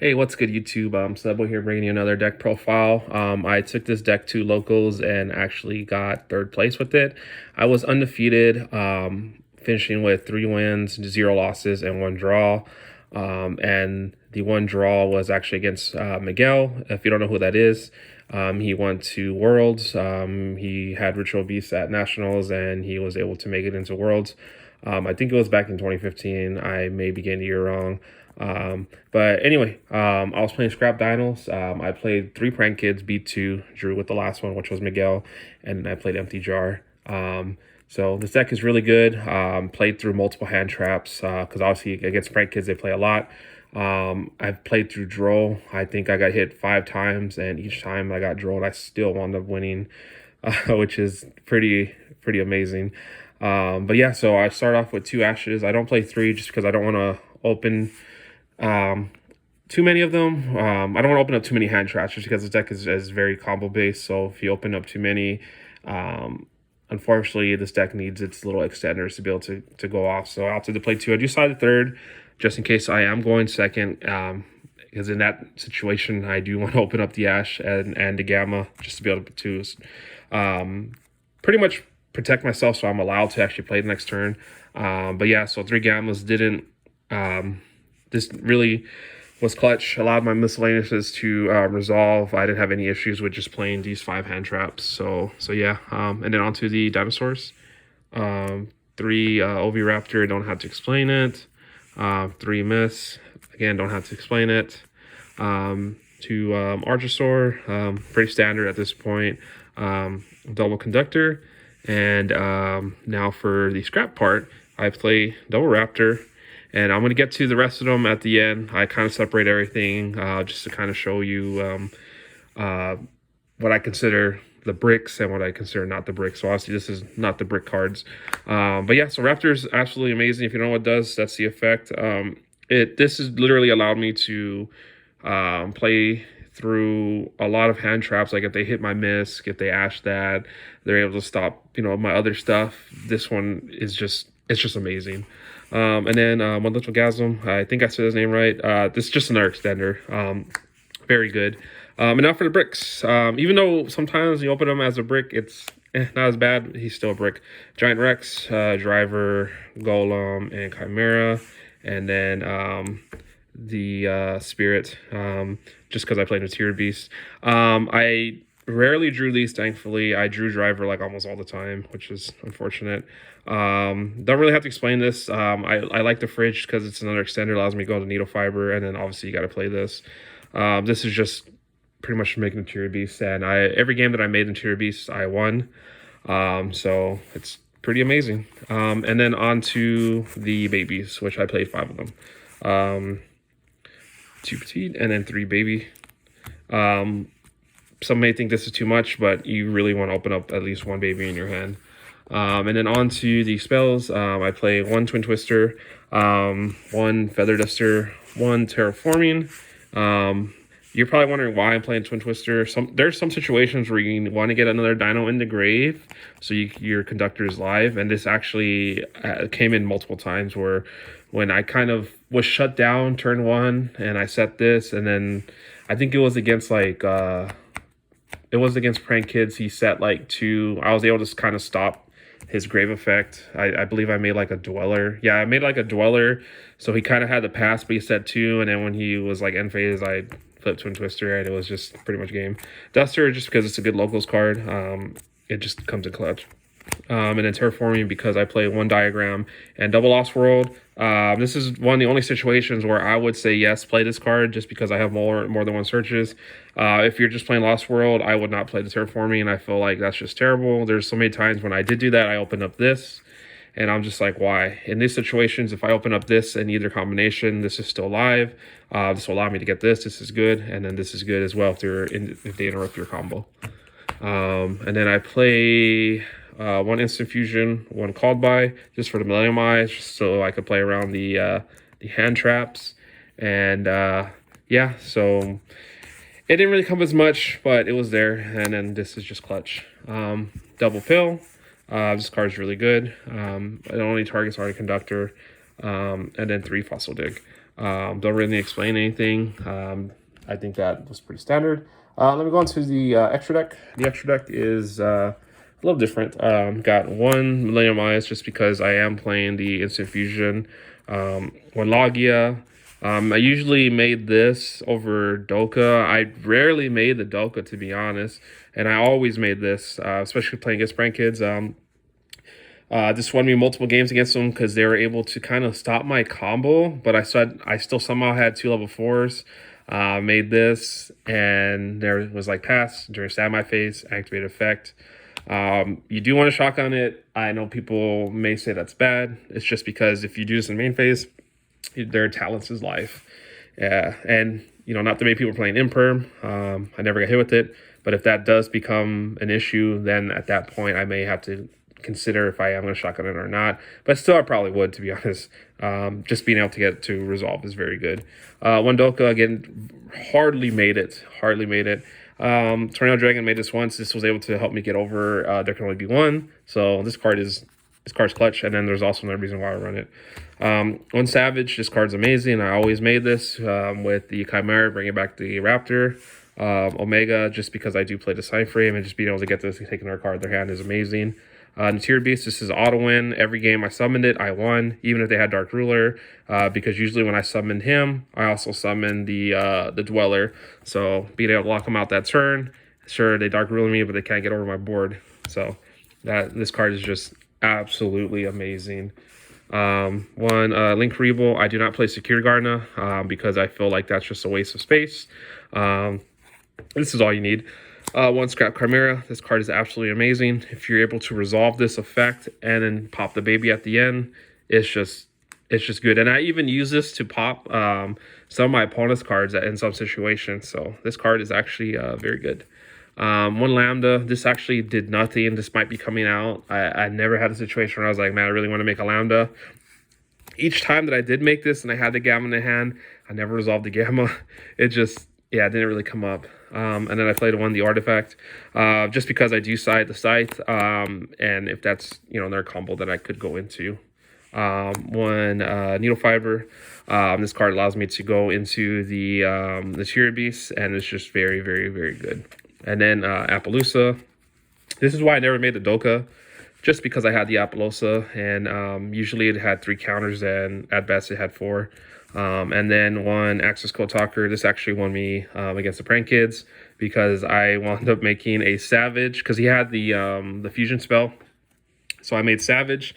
Hey, what's good, YouTube? Sebo here bringing you another deck profile. I took this deck to locals and actually got third place with it. I was undefeated, finishing with 3 wins, 0 losses, and 1 draw. And the 1 draw was actually against Miguel. If you don't know who that is, he went to Worlds. He had Ritual Beasts at Nationals, and he was able to make it into Worlds. I think it was back in 2015. I may be getting the year wrong. But anyway, I was playing Scrap Dinos. I played 3 Prank Kids, beat 2, drew with the last one, which was Miguel, and I played Empty Jar. So this deck is really good. Played through multiple hand traps, because obviously against Prank Kids, they play a lot. I've played through Droll. I think I got hit 5 times, and each time I got Drolled, I still wound up winning, which is pretty amazing. But yeah, so I start off with 2 Ashes. I don't play 3 just because I don't want to open too many of them. I don't want to open up too many hand traps just because the deck is very combo based. So if you open up too many, unfortunately this deck needs its little extenders to be able to go off. So I opted to play 2. I do side the 3rd just in case I am going 2nd, because in that situation I do want to open up the Ash and the Gamma just to be able to pretty much protect myself, so I'm allowed to actually play the next turn. But yeah, so 3 Gammas didn't this really was clutch. Allowed my miscellaneouses to resolve. I didn't have any issues with just playing these 5 hand traps. So yeah. And then onto the dinosaurs. 3 Oviraptor, don't have to explain it. 3 Miss, again, don't have to explain it. 2 Archosaur, pretty standard at this point. Double Conductor. And now for the scrap part, I play Double Raptor. And I'm going to get to the rest of them at the end. I kind of separate everything just to kind of show you what I consider the bricks and what I consider not the bricks. So obviously this is not the brick cards. But yeah, so Raptor is absolutely amazing. If you know what it does, that's the effect. This has literally allowed me to play through a lot of hand traps. Like if they hit my Misk, if they ash that, they're able to stop, my other stuff. This one is it's just amazing. And then One Little Gasm, I think I said his name right. This is just another extender. Very good. And now for the bricks. Even though sometimes you open them as a brick, it's not as bad. He's still a brick. Giant Rex, Driver, Golem, and Chimera. And then the Spirit, just because I played Material Beast. I rarely drew these, thankfully. I drew Driver like almost all the time, which is unfortunate. Don't really have to explain this. I like the Fridge because it's another extender, allows me to go to Needle Fiber, and then obviously you got to play this. This is just pretty much making Material Beast, and every game that I made in Material Beast, I won. So it's pretty amazing. And then on to the babies, which I played 5 of them. 2 petite and then 3 baby. Some may think this is too much, but you really want to open up at least 1 baby in your hand. And then on to the spells. I play 1 Twin Twister, 1 Feather Duster, 1 Terraforming. You're probably wondering why I'm playing Twin Twister. There's some situations where you want to get another dino in the grave, so your conductor is live. And this actually came in multiple times where when I kind of was shut down turn 1 and I set this, and then I think it was against like it was against Prank Kids. He set like 2. I was able to kind of stop his grave effect. I believe I made like a Dweller. Yeah, I made like a Dweller. So he kind of had the pass, but he set 2. And then when he was like end phase, I flipped Twin Twister, and it was just pretty much game. Duster, just because it's a good locals card. It just comes in clutch. And then Terraforming because I play 1 Diagram and Double Lost World. This is one of the only situations where I would say yes, play this card just because I have more than 1 searches. If you're just playing Lost World, I would not play the Terraforming, and I feel like that's just terrible. There's so many times when I did do that, I opened up this, and I'm just like, why? In these situations, if I open up this in either combination, this is still live. This will allow me to get this. This is good, and then this is good as well if they interrupt your combo. And then I play 1 Instant Fusion, 1 Called By, just for the Millennium Eyes, so I could play around the hand traps. And yeah, so it didn't really come as much, but it was there. And then this is just clutch. Double Pill. This card is really good. It only targets Hardy Conductor. And then 3 Fossil Dig. Don't really explain anything. I think that was pretty standard. Let me go on to the extra deck. The extra deck is a little different. Got one Millennium Eyes just because I am playing the Instant Fusion. One Logia. I usually made this over Doka. I rarely made the Doka, to be honest, and I always made this, especially playing against Prank Kids. This won me multiple games against them because they were able to kind of stop my combo, but I still somehow had 2 level 4s. Made this, and there was like pass during stab my face, activate effect. You do want to shotgun it. I know people may say that's bad. It's just because if you do this in main phase, their talents is life. Yeah, and you know, not that many people are playing imperm. I never got hit with it, but if that does become an issue, then at that point I may have to consider if I am going to shotgun it or not. But still, I probably would, to be honest. Just being able to get to resolve is very good. One Doka, again, hardly made it. Tornado Dragon made this once. This was able to help me get over there can only be one. So this card's clutch, and then there's also another reason why I run it. One Savage, this card's amazing. I always made this with the Chimera, bringing back the Raptor. Omega, just because I do play the Sign Frame, and just being able to get this and taking our card in their hand is amazing. Undefeated Beast, this is auto win. Every game I summoned it, I won, even if they had Dark Ruler, because usually when I summoned him, I also summoned the Dweller. So being able to lock them out that turn, sure, they Dark Ruler me, but they can't get over my board. So this card is just absolutely amazing. One Link Reble, I do not play Secure Garna because I feel like that's just a waste of space. This is all you need. One Scrap Chimera. This card is absolutely amazing. If you're able to resolve this effect and then pop the baby at the end, it's just good. And I even use this to pop some of my opponent's cards in some situations. So this card is actually very good. One Lambda. This actually did nothing. This might be coming out. I never had a situation where I was like, man, I really want to make a Lambda. Each time that I did make this and I had the Gamma in the hand, I never resolved the Gamma. It just, yeah, it didn't really come up. And then I played one, the Artifact, just because I do side the Scythe, and if that's, you know, another combo that I could go into. One Needle Fiber. This card allows me to go into the Tier Beast, and it's just very, very, very good. And then Appaloosa. This is why I never made the Doka, just because I had the Appaloosa, and usually it had 3 counters, and at best it had 4. And then one Access Code Talker. This actually won me against the Prank Kids because I wound up making a Savage because he had the fusion spell. So I made Savage,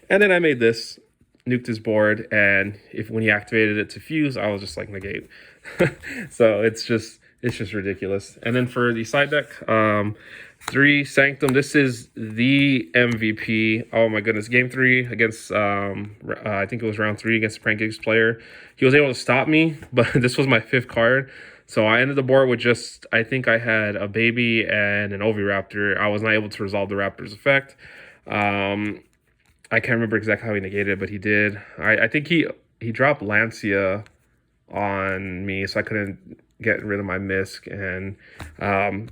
and then I made this, nuked his board, and when he activated it to fuse, I was just like negate. So it's just ridiculous. And then for the side deck, 3 Sanctum. This is the MVP. Oh my goodness. Game 3 against, I think it was round 3 against the Prank Gigs player. He was able to stop me, but this was my 5th card. So I ended the board with just, I think I had a baby and an Oviraptor. I was not able to resolve the Raptor's effect. I can't remember exactly how he negated it, but he did. I think he dropped Lancia on me, so I couldn't get rid of my Misk, and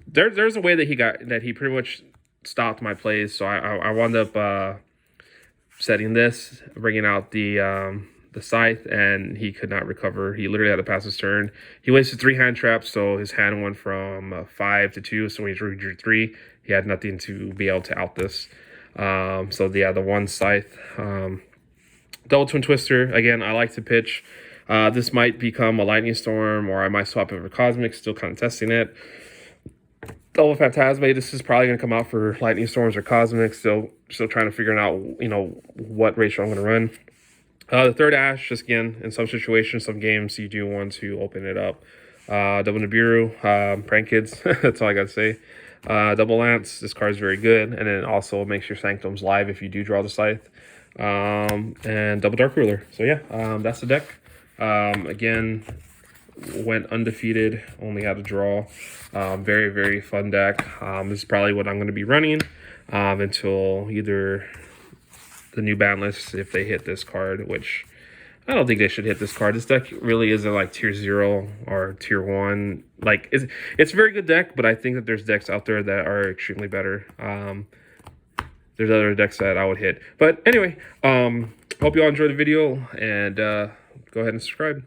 there's a way that he pretty much stopped my plays. So I wound up setting this, bringing out the Scythe, and he could not recover. He literally had to pass his turn. He wasted 3 hand traps, so his hand went from 5 to 2. So when he drew 3, he had nothing to be able to out this. So yeah, the one Scythe, double Twin Twister. Again, I like to pitch. This might become a Lightning Storm, or I might swap it for Cosmic, still kind of testing it. Double Phantasme, this is probably going to come out for Lightning Storms or Cosmic, still trying to figure out, you know, what ratio I'm going to run. The third Ash, just again, in some situations, some games, you do want to open it up. Double Nibiru, Prank Kids, that's all I got to say. Double Lance, this card is very good, and then also makes your Sanctums live if you do draw the Scythe. And Double Dark Ruler. So yeah, that's the deck. Again, went undefeated, only had a draw. Very, very fun deck. This is probably what I'm going to be running until either the new ban list, if they hit this card, which I don't think they should hit this card. This deck really isn't like tier 0 or tier 1. Like, it's a very good deck, but I think that there's decks out there that are extremely better. There's other decks that I would hit. But anyway, hope you all enjoyed the video, and go ahead and subscribe.